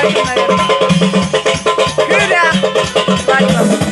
начал, наверное. Кюряг. Свадьба.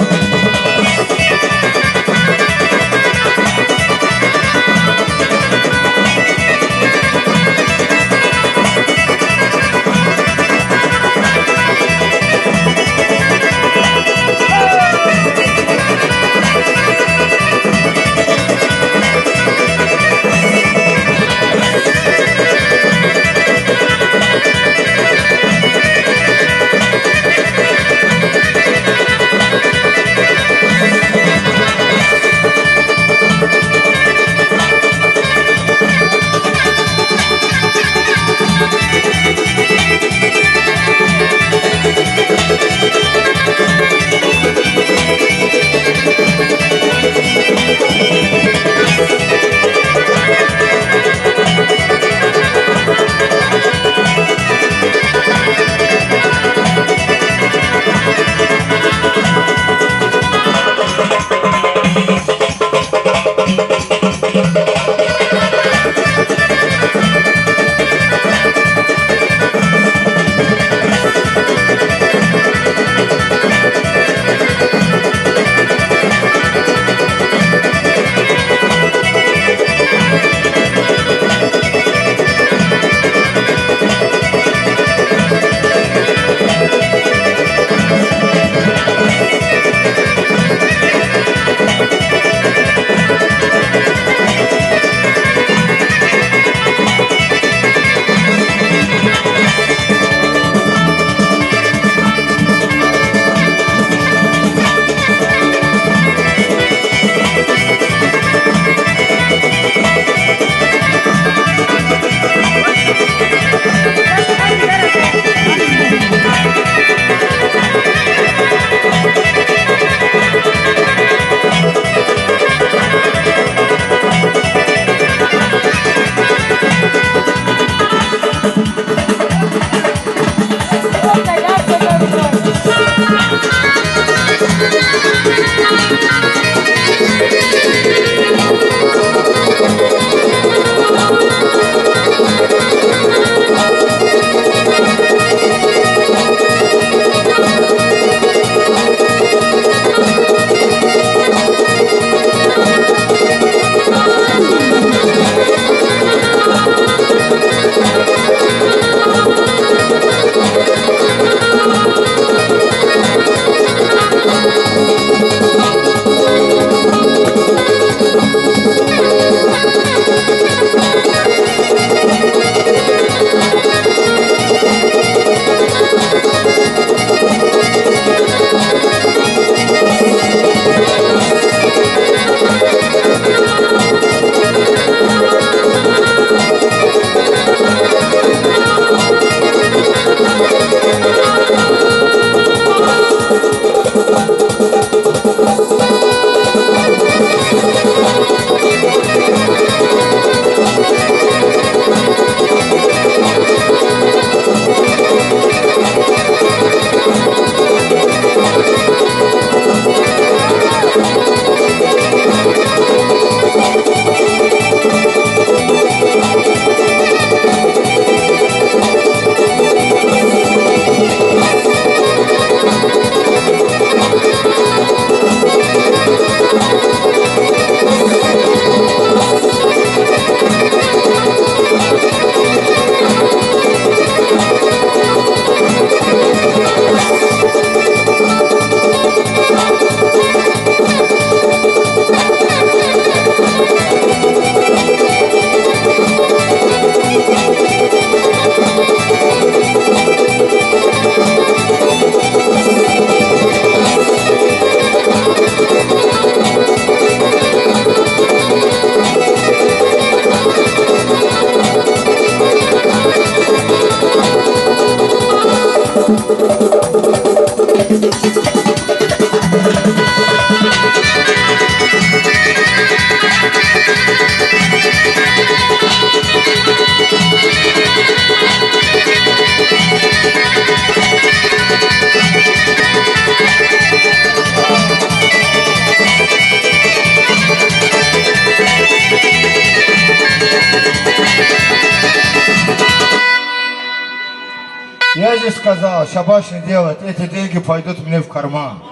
Я же сказал, шабаш не делать, эти деньги пойдут мне в карман.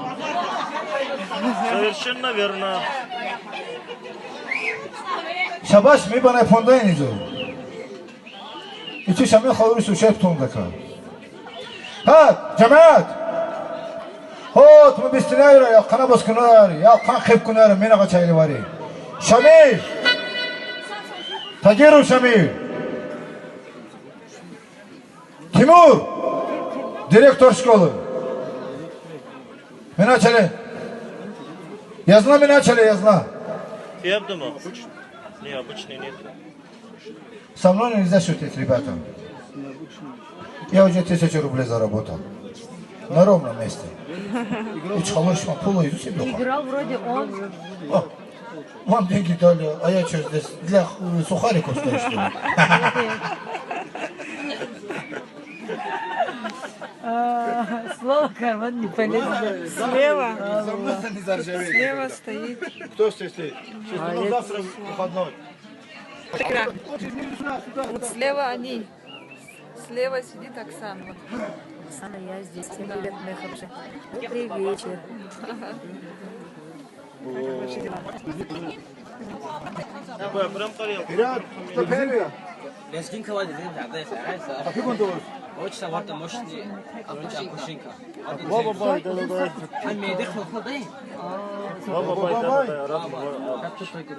Совершенно верно. Шабаш ми банай пондай низу. И ты шаме халури сушеп тундака. ها جماعت هات ما بستنايره يا قنا بس كنار يا قنا خيب كنار مين أقا شايلي واري شميل تجيرو شميل تيمور ديريكتور школы مين أشلي язна مين أشلي язна Я думаю, необычный нет. со мной нельзя шутить, ребята. Я уже 1000 рублей заработал. На ровном месте. Играл вроде он. О, вам деньги дали, а я что здесь для сухариков стою, что ли? Слово карман не полезно. Слева. Слева стоит. Кто здесь стоит? Завтра выходной. Вот слева они. Слева сидит Оксана. Оксана, я здесь. Всем привет, мои хорошие. Добрый вечер. Прям тарелку. Вперед, кто первый? Лескинка воды, да, А как он должен? очень вот мощный, короче, акушинка. Баба бай, да, да. А медик ходай. Баба бай, да, да, рад. Как тут такое?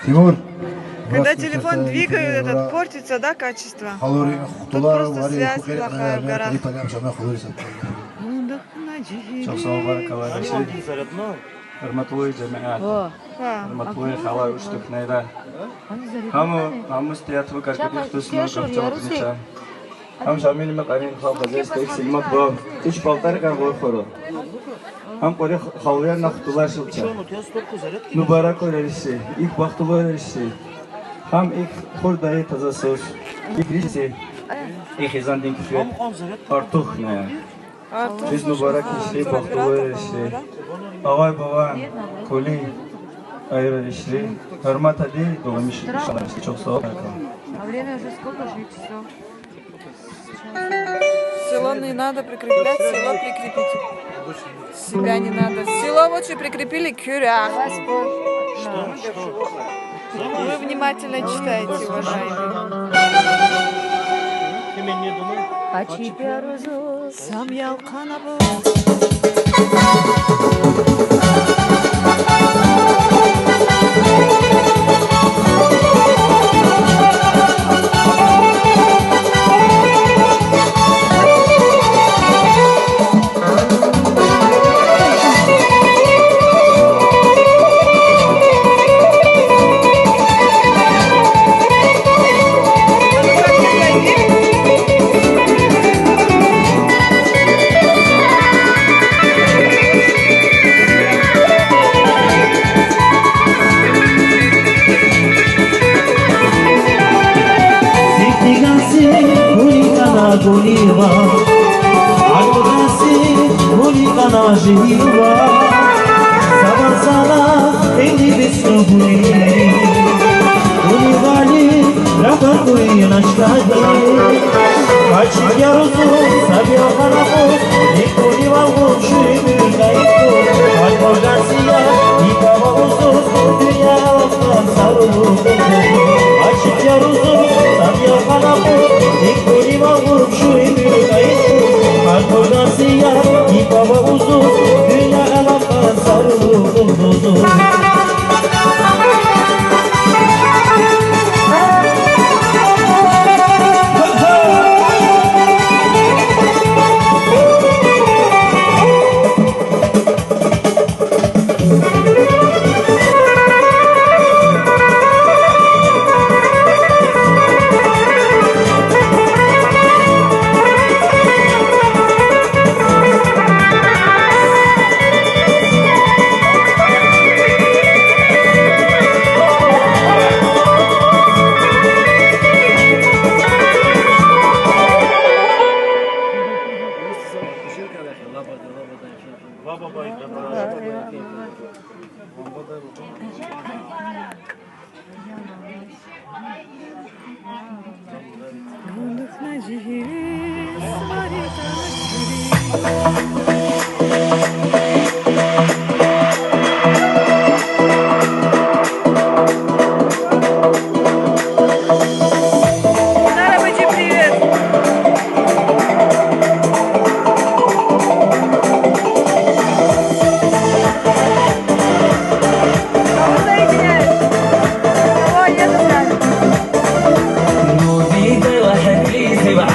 Тимур, Когда телефон двигает, этот портится, да, качество? Тут просто связь плохая в горах. Hurmatli jamoat, hurmatli xalq ushtuqnaylar. Hamma teatr karikaturisti G'afur. Ham shamil maqarin xalqaziz teksilmak bu. Üç baltar kan bu xoro. Ham qori xalqlar naqtular shilcha. Mubarak o'lirishi, ilk vaqtlar o'lirishi. Ham ilk xurdai tazasus. İkrisi. İxizan din küfür. Artıq ne? Biz mübarek işi, vaqtlar işi. Ağay baba, koli, ayrı işi. Hürmet edi, doğmuş inşallah. Çok sağ ol. А время уже сколько же часов? Село не надо прикреплять, село прикрепите. Себя не надо. Село лучше прикрепили Кюряг. Вы внимательно читаете, уважаемые. Hemen ne duman? Açıp yarızı. Сам ялқана бұл. Guniva, Agudasi, Gunika na Jiva, Sabasala, Indi Visnubuni, Gunivali, Rakakui Nashkadi, Kachiyaruzu, Sabia Hanapo, Nikuniva Wushimi Gaito, Agudasiya, Ikawa Uzu, Dunya Saru, Kachiyaruzu, Sabia Hanapo, Nikuniva Wushimi Gaito, Agudasiya, Ikawa Uzu, Dunya Saru, Baba bayda. Гундук на жири, смотри-ка на жири. Нарабычи, привет! Кого соединяешь? Кого еду взяли?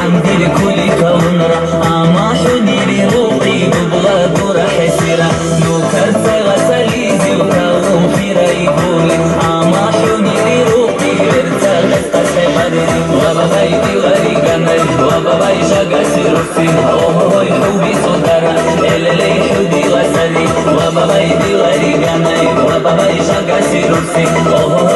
عندي لكل كون عماشني لروحي ببغى راح يسيرا لو كرت غسليزي وكون في رايقولي عماشني لروحي ارتغت قسي قدري وابا بيدي وريقاني وابا بيشا قاسي رفي اوه يحوبي صدرا اللي يحودي غسلي وابا بيدي وريقاني وابا بيشا قاسي رفي اوه